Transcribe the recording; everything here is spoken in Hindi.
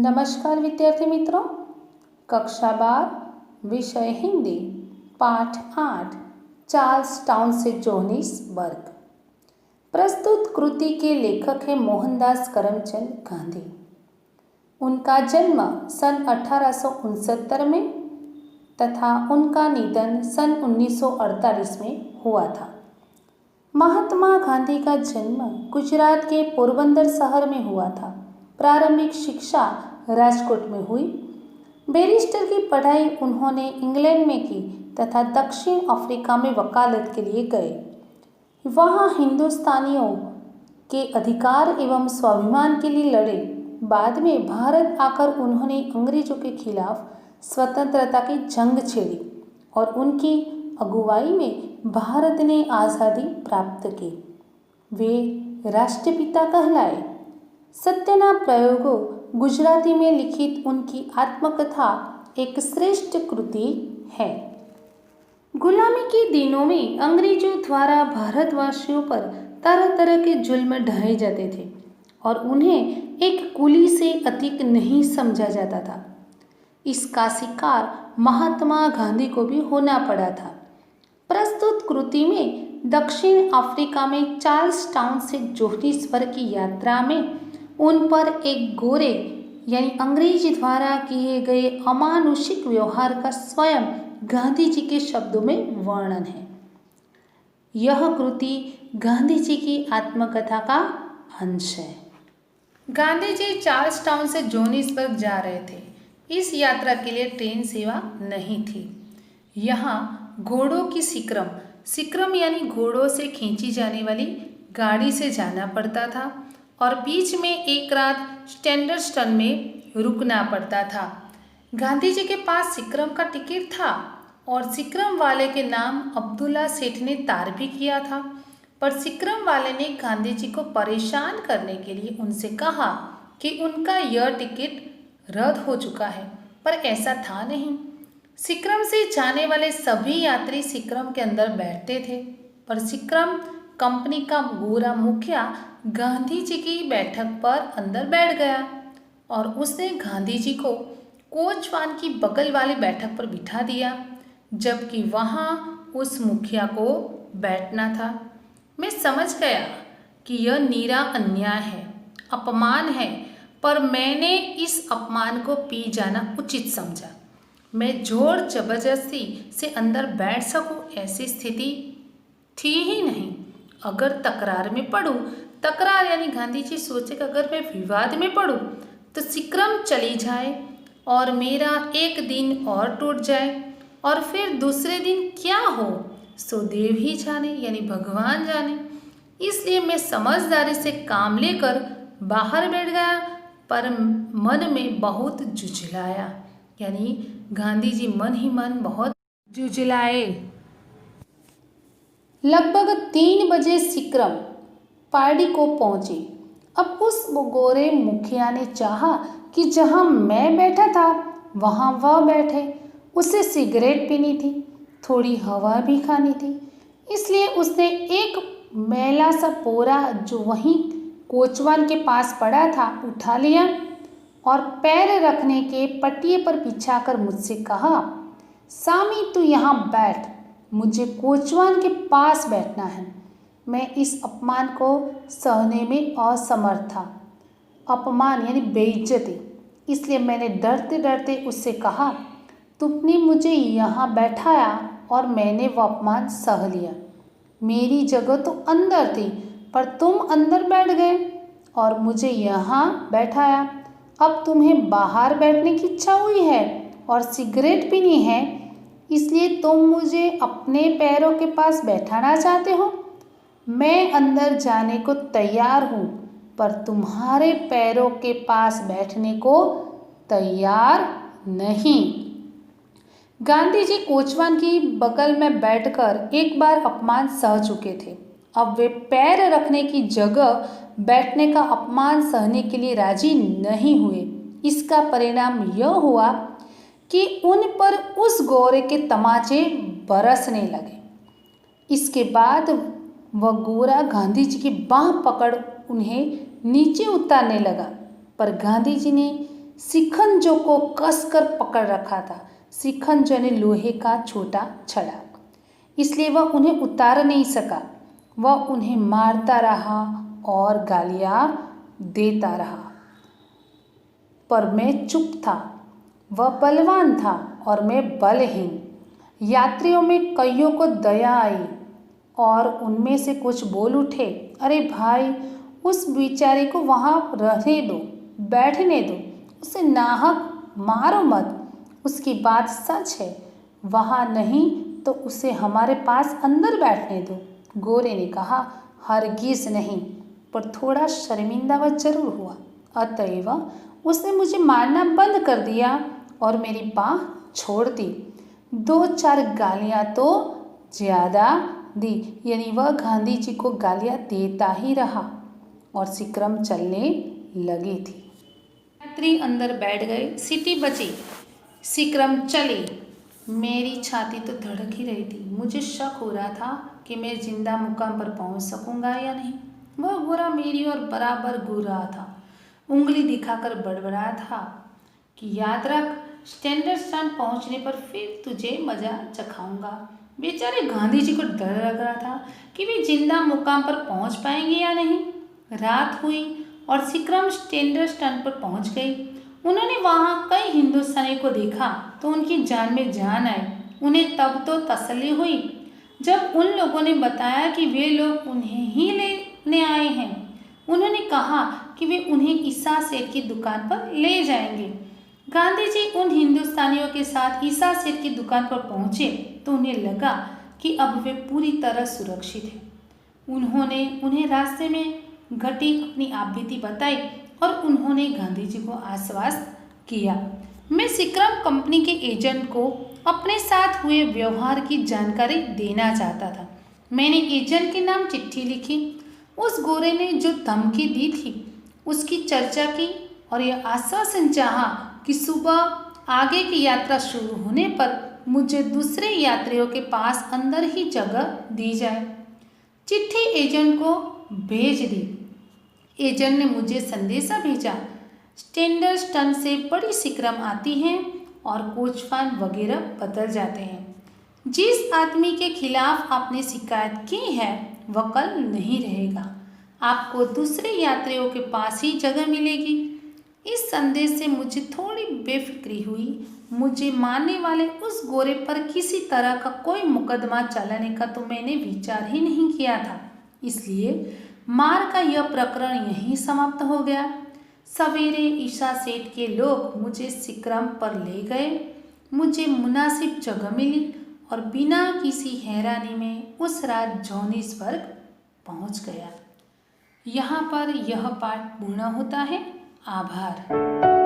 नमस्कार विद्यार्थी मित्रों, कक्षा 12 विषय हिंदी पाठ 8 चार्ल्स टाउन से जोहानिसबर्ग। प्रस्तुत कृति के लेखक हैं मोहनदास करमचंद गांधी। उनका जन्म सन 1869 में तथा उनका निधन सन 1948 में हुआ था। महात्मा गांधी का जन्म गुजरात के पोरबंदर शहर में हुआ था। प्रारंभिक शिक्षा राजकोट में हुई। बैरिस्टर की पढ़ाई उन्होंने इंग्लैंड में की तथा दक्षिण अफ्रीका में वकालत के लिए गए। वहाँ हिंदुस्तानियों के अधिकार एवं स्वाभिमान के लिए लड़े। बाद में भारत आकर उन्होंने अंग्रेजों के खिलाफ स्वतंत्रता की जंग छेड़ी और उनकी अगुवाई में भारत ने आज़ादी प्राप्त की। वे राष्ट्रपिता कहलाए। सत्यना प्रयोगों गुजराती में लिखित उनकी आत्मकथा एक श्रेष्ठ कृति है। गुलामी के दिनों में अंग्रेजों द्वारा भारतवासियों पर तरह तरह के जुल्म ढाए जाते थे और उन्हें एक कुली से अधिक नहीं समझा जाता था। इसका शिकार महात्मा गांधी को भी होना पड़ा था। प्रस्तुत कृति में दक्षिण अफ्रीका में चार्ल्स टाउन से जोहानिसबर्ग की यात्रा में उन पर एक गोरे यानी अंग्रेजी द्वारा किए गए अमानुषिक व्यवहार का स्वयं गांधी जी के शब्दों में वर्णन है। यह कृति गांधी जी की आत्मकथा का अंश है। गांधी जी चार्ल्स टाउन से जोहानिसबर्ग जा रहे थे। इस यात्रा के लिए ट्रेन सेवा नहीं थी। यहाँ घोड़ों की सिक्रम यानी घोड़ों से खींची जाने वाली गाड़ी से जाना पड़ता था और बीच में एक रात स्टैंडर्स्टन में रुकना पड़ता था। गांधी जी के पास सिक्रम का टिकट था और सिक्रम वाले के नाम अब्दुल्ला सेठ ने तार भी किया था, पर सिक्रम वाले ने गांधी जी को परेशान करने के लिए उनसे कहा कि उनका यह टिकट रद्द हो चुका है, पर ऐसा था नहीं। सिक्रम से जाने वाले सभी यात्री सिक्रम के अंदर बैठते थे, पर सिक्रम कंपनी का गोरा मुखिया गांधी जी की बैठक पर अंदर बैठ गया और उसने गांधी जी को कोचवान की बगल वाली बैठक पर बिठा दिया, जबकि वहाँ उस मुखिया को बैठना था। मैं समझ गया कि यह नीरा अन्याय है, अपमान है, पर मैंने इस अपमान को पी जाना उचित समझा। मैं जोर जबरदस्ती से अंदर बैठ सकूं ऐसी स्थिति थी ही नहीं। अगर तकरार में पड़ूं, तकरार यानी गांधी जी सोचे कि अगर मैं विवाद में पड़ूं तो सिक्रम चली जाए और मेरा एक दिन और टूट जाए और फिर दूसरे दिन क्या हो सो देव ही जाने यानी भगवान जाने। इसलिए मैं समझदारी से काम लेकर बाहर बैठ गया, पर मन में बहुत जुझलाया यानी गांधी जी मन ही मन बहुत जुझलाए। लगभग 3 बजे सिक्रम पार्टी को पहुंचे। अब उस गोरे मुखिया ने चाहा कि जहां मैं बैठा था वहां वह बैठे। उसे सिगरेट पीनी थी, थोड़ी हवा भी खानी थी, इसलिए उसने एक मैला सा पोरा जो वहीं कोचवान के पास पड़ा था उठा लिया और पैर रखने के पटिए पर बिछाकर मुझसे कहा, सामी तू यहाँ बैठ, मुझे कोचवान के पास बैठना है। मैं इस अपमान को सहने में असमर्थ था। अपमान यानी बेइज्जती। इसलिए मैंने डरते डरते उससे कहा, तुमने मुझे यहाँ बैठाया और मैंने वो अपमान सह लिया। मेरी जगह तो अंदर थी, पर तुम अंदर बैठ गए और मुझे यहाँ बैठाया। अब तुम्हें बाहर बैठने की इच्छा हुई है और सिगरेट पीनी है, इसलिए तुम मुझे अपने पैरों के पास बैठाना चाहते हो। मैं अंदर जाने को तैयार हूँ, पर तुम्हारे पैरों के पास बैठने को तैयार नहीं। गांधी जी कोचवान की बगल में बैठकर एक बार अपमान सह चुके थे। अब वे पैर रखने की जगह बैठने का अपमान सहने के लिए राजी नहीं हुए। इसका परिणाम यह हुआ कि उन पर उस गोरे के तमाचे बरसने लगे। इसके बाद वह गोरा गांधी जी की बाँह पकड़ उन्हें नीचे उतारने लगा, पर गांधी जी ने शिखंजो को कसकर पकड़ रखा था। शिखंजो ने लोहे का छोटा छड़ा, इसलिए वह उन्हें उतार नहीं सका। वह उन्हें मारता रहा और गालियाँ देता रहा, पर मैं चुप था। वह बलवान था और मैं बलहीन। यात्रियों में कईयों को दया आई और उनमें से कुछ बोल उठे, अरे भाई, उस बेचारे को वहाँ रहने दो, बैठने दो, उसे नाहक मारो मत। उसकी बात सच है, वहाँ नहीं तो उसे हमारे पास अंदर बैठने दो। गोरे ने कहा, हरगिज़ नहीं, पर थोड़ा शर्मिंदा वह जरूर हुआ। अतएव उसने मुझे मारना बंद कर दिया और मेरी बाँह छोड़ दी। 2-4 गालियाँ तो ज़्यादा दी, यानी वह गांधी जी को गालियाँ देता ही रहा और शिक्रम चलने लगी थी। यात्री अंदर बैठ गए, सीटी बची, शिक्रम चली। मेरी छाती तो धड़क ही रही थी। मुझे शक हो रहा था कि मैं जिंदा मुकाम पर पहुंच सकूंगा या नहीं। वह गोरा मेरी ओर बराबर घूर रहा था, उंगली दिखाकर बड़बड़ाया था कि याद रख, स्टैंडर्ड स्टैंड पहुंचने पर फिर तुझे मजा चखाऊंगा। बेचारे गांधी जी को डर लग रहा था कि वे जिंदा मुकाम पर पहुंच पाएंगे या नहीं। रात हुई और शिक्रम स्टैंडर्ड स्टैंड पर पहुंच गई। उन्होंने वहां कई हिंदुस्तानी को देखा तो उनकी जान में जान आई। उन्हें तब तो तसल्ली हुई जब उन लोगों ने बताया कि वे लोग उन्हें ही लेने आए हैं। उन्होंने कहा कि वे उन्हें ईसा सेठ की दुकान पर ले जाएंगे। गांधी जी उन हिंदुस्तानियों के साथ ईसा सेठ की दुकान पर पहुंचे तो उन्हें लगा कि अब वे पूरी तरह सुरक्षित हैं। उन्होंने उन्हें रास्ते में घटी अपनी आपबीती बताई और उन्होंने गांधी जी को आश्वस्त किया। मैं शिक्रम कंपनी के एजेंट को अपने साथ हुए व्यवहार की जानकारी देना चाहता था। मैंने एजेंट के नाम चिट्ठी लिखी। उस गोरे ने जो धमकी दी थी उसकी चर्चा की और यह आश्वासन चाहा कि सुबह आगे की यात्रा शुरू होने पर मुझे दूसरे यात्रियों के पास अंदर ही जगह दी जाए। चिट्ठी एजेंट को भेज दी। एजेंट ने मुझे संदेशा भेजा, स्टैंडर्ड स्टन से बड़ी शिक्रम आती हैं और कोचफान वगैरह बदल जाते हैं। जिस आदमी के खिलाफ आपने शिकायत की है वह कल नहीं रहेगा। आपको दूसरे यात्रियों के पास ही जगह मिलेगी। इस संदेश से मुझे थोड़ी बेफिक्री हुई। मुझे मारने वाले उस गोरे पर किसी तरह का कोई मुकदमा चलाने का तो मैंने विचार ही नहीं किया था, इसलिए मार का यह प्रकरण यहीं समाप्त हो गया। सवेरे ईसा सेठ के लोग मुझे शिक्रम पर ले गए। मुझे मुनासिब जगह मिली और बिना किसी हैरानी में उस रात जोहानिसबर्ग पहुंच गया। यहाँ पर यह पाठ पूर्ण होता है। आभार।